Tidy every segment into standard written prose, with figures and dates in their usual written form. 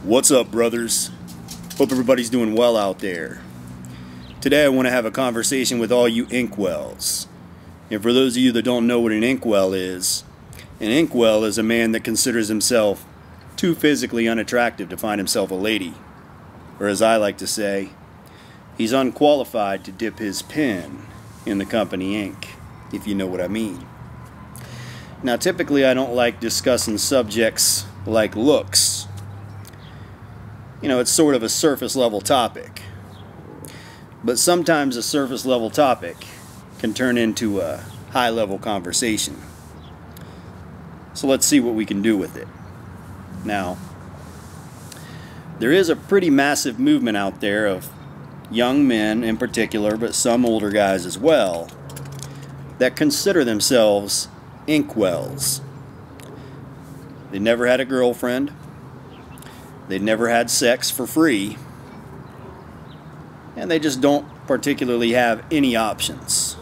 What's up, brothers? Hope everybody's doing well out there. Today I want to have a conversation with all you inkwells. And for those of you that don't know what an inkwell is a man that considers himself too physically unattractive to find himself a lady. Or as I like to say, he's unqualified to dip his pen in the company ink, if you know what I mean. Now, typically I don't like discussing subjects like looks. You know, it's sort of a surface level topic. But sometimes a surface level topic can turn into a high level conversation. So let's see what we can do with it. Now, there is a pretty massive movement out there of young men in particular, but some older guys as well, that consider themselves inkwells. They never had a girlfriend. They never had sex for free. And they just don't particularly have any options.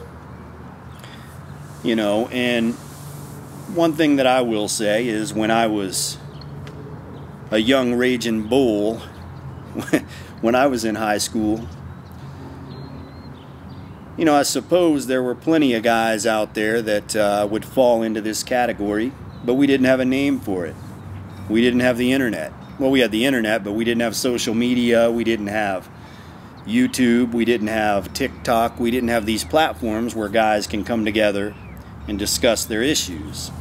You know, and one thing that I will say is when I was a young raging bull, when I was in high school, you know, I suppose there were plenty of guys out there that would fall into this category, but we didn't have a name for it. We didn't have the internet. Well, we had the internet, but we didn't have social media. We didn't have YouTube. We didn't have TikTok. We didn't have these platforms where guys can come together and discuss their issues.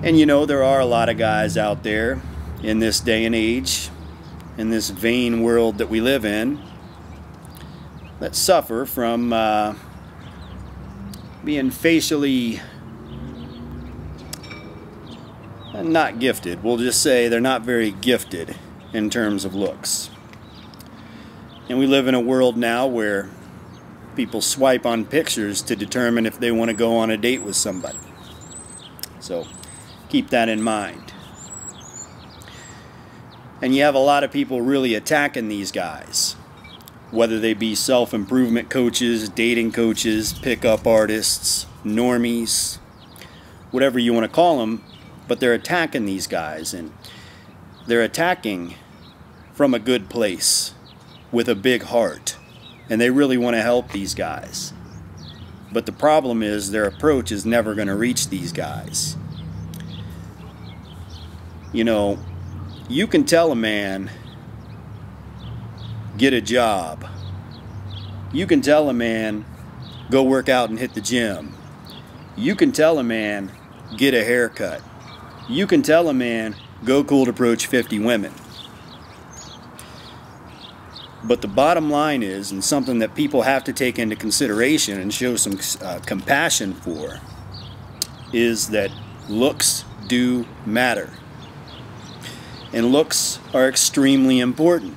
And you know, there are a lot of guys out there in this day and age, in this vain world that we live in, that suffer from being facially not gifted. We'll just say they're not very gifted in terms of looks. And we live in a world now where people swipe on pictures to determine if they want to go on a date with somebody. So keep that in mind. And you have a lot of people really attacking these guys, whether they be self-improvement coaches, dating coaches, pickup artists, normies, whatever you want to call them, but they're attacking these guys, and they're attacking from a good place with a big heart, and they really want to help these guys. But the problem is their approach is never going to reach these guys. You know, you can tell a man, get a job. You can tell a man, go work out and hit the gym. You can tell a man, get a haircut. You can tell a man, go cold approach 50 women. But the bottom line is, and something that people have to take into consideration and show some compassion for, is that looks do matter. And looks are extremely important.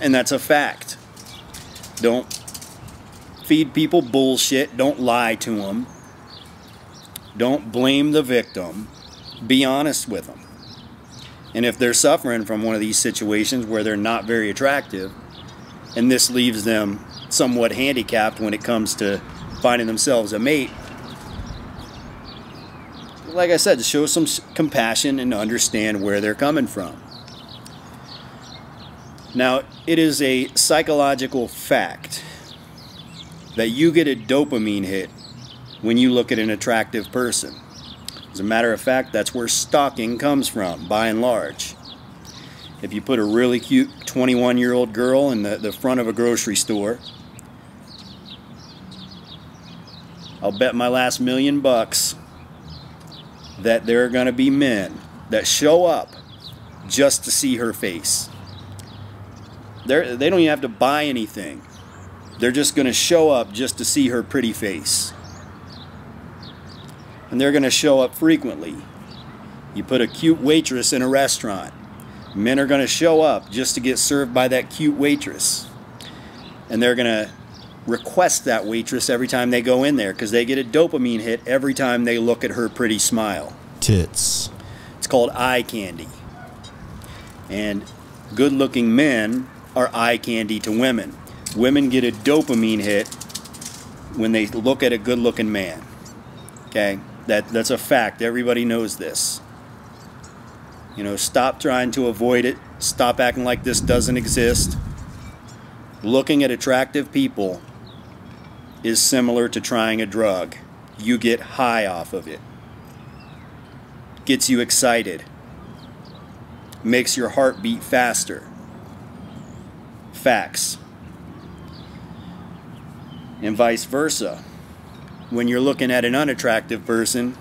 And that's a fact. Don't feed people bullshit. Don't lie to them. Don't blame the victim. Be honest with them. And if they're suffering from one of these situations where they're not very attractive, and this leaves them somewhat handicapped when it comes to finding themselves a mate, like I said, show some compassion and understand where they're coming from. Now, it is a psychological fact that you get a dopamine hit when you look at an attractive person. As a matter of fact, that's where stalking comes from, by and large. If you put a really cute 21-year-old girl in the front of a grocery store, I'll bet my last $1 million that there are going to be men that show up just to see her face. They don't even have to buy anything. They're just going to show up just to see her pretty face. And they're going to show up frequently. You put a cute waitress in a restaurant. Men are going to show up just to get served by that cute waitress. And they're going to request that waitress every time they go in there because they get a dopamine hit every time they look at her pretty smile. Tits. It's called eye candy. And good-looking men are eye candy to women. Women get a dopamine hit when they look at a good-looking man. Okay? That's a fact. Everybody knows this. Stop trying to avoid it. Stop acting like this doesn't exist. Looking at attractive people is similar to trying a drug. You get high off of it. Gets you excited. Makes your heart beat faster. Facts. And vice versa. When you're looking at an unattractive person,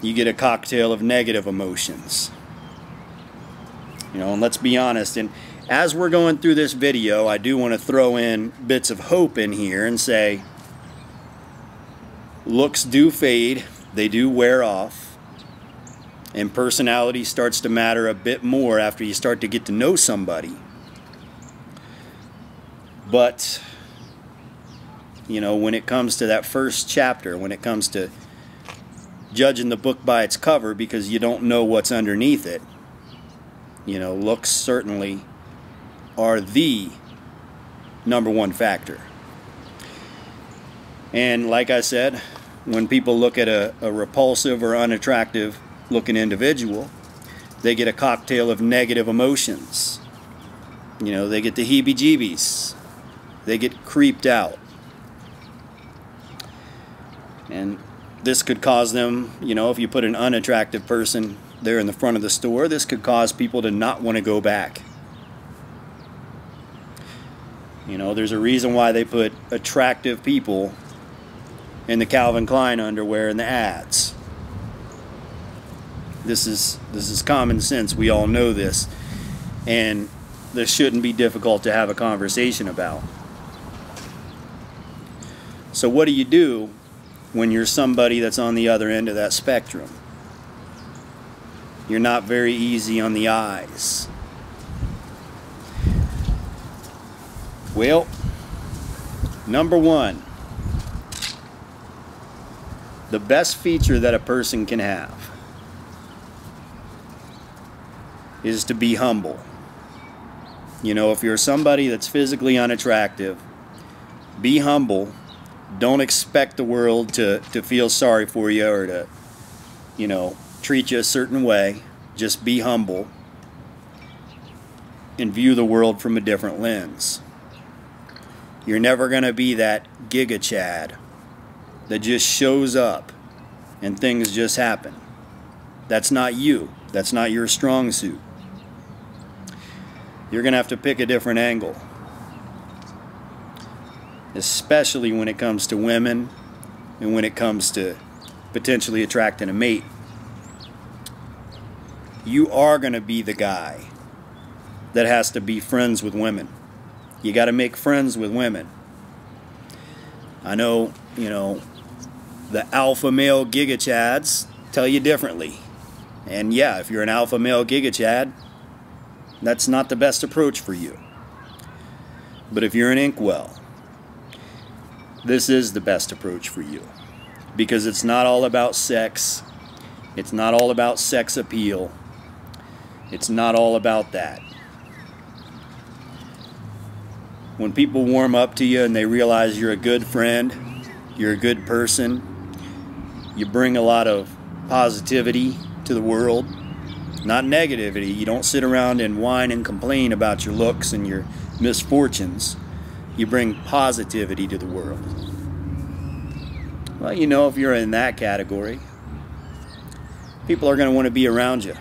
you get a cocktail of negative emotions. And let's be honest, and as we're going through this video, I do want to throw in bits of hope in here and say, looks do fade, they do wear off, and personality starts to matter a bit more after you start to get to know somebody. But, when it comes to that first chapter, when it comes to judging the book by its cover because you don't know what's underneath it, looks certainly are the #1 factor. And like I said, when people look at a repulsive or unattractive looking individual, they get a cocktail of negative emotions. They get the heebie-jeebies. They get creeped out. And this could cause them, if you put an unattractive person there in the front of the store, this could cause people to not want to go back. There's a reason why they put attractive people in the Calvin Klein underwear in the ads. This is common sense. We all know this. And this shouldn't be difficult to have a conversation about. So what do you do when you're somebody that's on the other end of that spectrum? You're not very easy on the eyes. Well, #1, the best feature that a person can have is to be humble. If you're somebody that's physically unattractive, be humble. Don't expect the world to feel sorry for you or to, treat you a certain way. Just be humble and view the world from a different lens. You're never going to be that Giga Chad that just shows up and things just happen. That's not you. That's not your strong suit. You're going to have to pick a different angle. Especially when it comes to women and when it comes to potentially attracting a mate. You are going to be the guy that has to be friends with women. You got to make friends with women. I know, the alpha male Giga Chads tell you differently. And yeah, if you're an alpha male Giga Chad, that's not the best approach for you. But if you're an inkwell, this is the best approach for you. Because it's not all about sex. It's not all about sex appeal. It's not all about that. When people warm up to you and they realize you're a good friend, you're a good person, you bring a lot of positivity to the world, not negativity. You don't sit around and whine and complain about your looks and your misfortunes. You bring positivity to the world. Well, if you're in that category, people are going to want to be around you.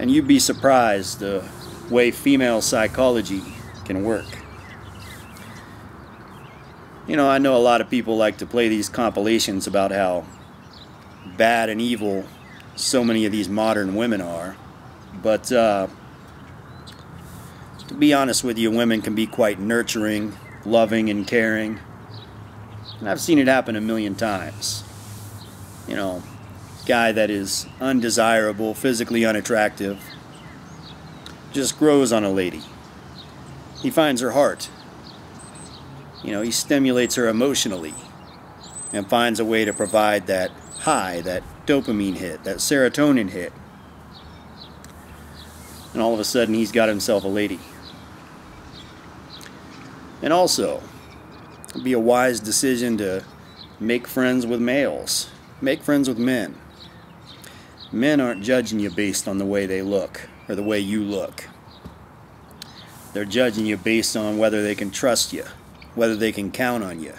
And you'd be surprised the way female psychology can work. I know a lot of people like to play these compilations about how bad and evil so many of these modern women are. But to be honest with you, women can be quite nurturing, loving, and caring. And I've seen it happen a million times. Guy that is undesirable, physically unattractive, just grows on a lady. He finds her heart. He stimulates her emotionally and finds a way to provide that high, that dopamine hit, that serotonin hit. And all of a sudden he's got himself a lady. And also, it'd be a wise decision to make friends with males. Make friends with men. Men aren't judging you based on the way they look or the way you look. They're judging you based on whether they can trust you, whether they can count on you.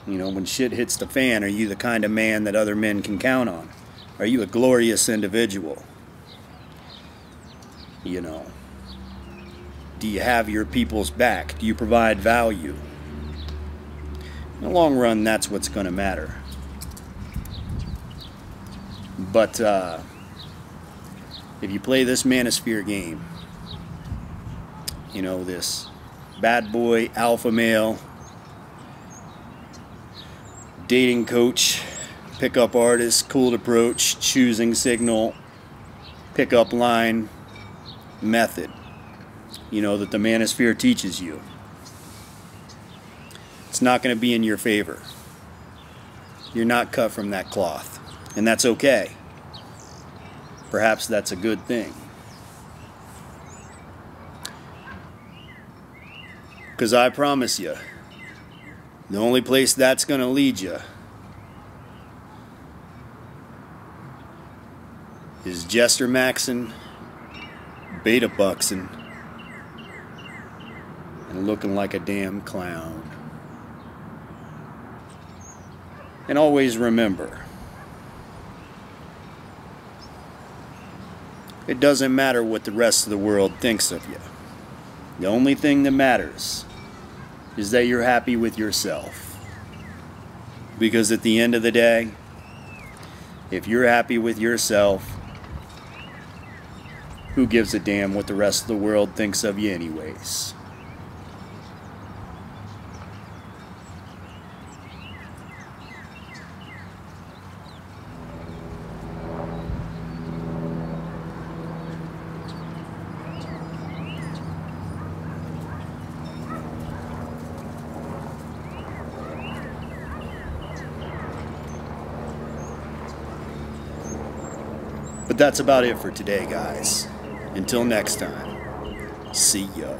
You know, when shit hits the fan, are you the kind of man that other men can count on? Are you a glorious individual? You know, do you have your people's back? Do you provide value? In the long run, that's what's going to matter. But if you play this manosphere game, you know, this bad boy, alpha male, dating coach, pickup artist, cold approach, choosing signal, pickup line method, you know, that the manosphere teaches you, it's not going to be in your favor. You're not cut from that cloth, and that's okay. Perhaps that's a good thing. Because I promise you, the only place that's going to lead you is jester maxing, beta buxing, and looking like a damn clown. And always remember, it doesn't matter what the rest of the world thinks of you. The only thing that matters is that you're happy with yourself. Because at the end of the day, if you're happy with yourself, who gives a damn what the rest of the world thinks of you anyways? But that's about it for today, guys. Until next time, see ya.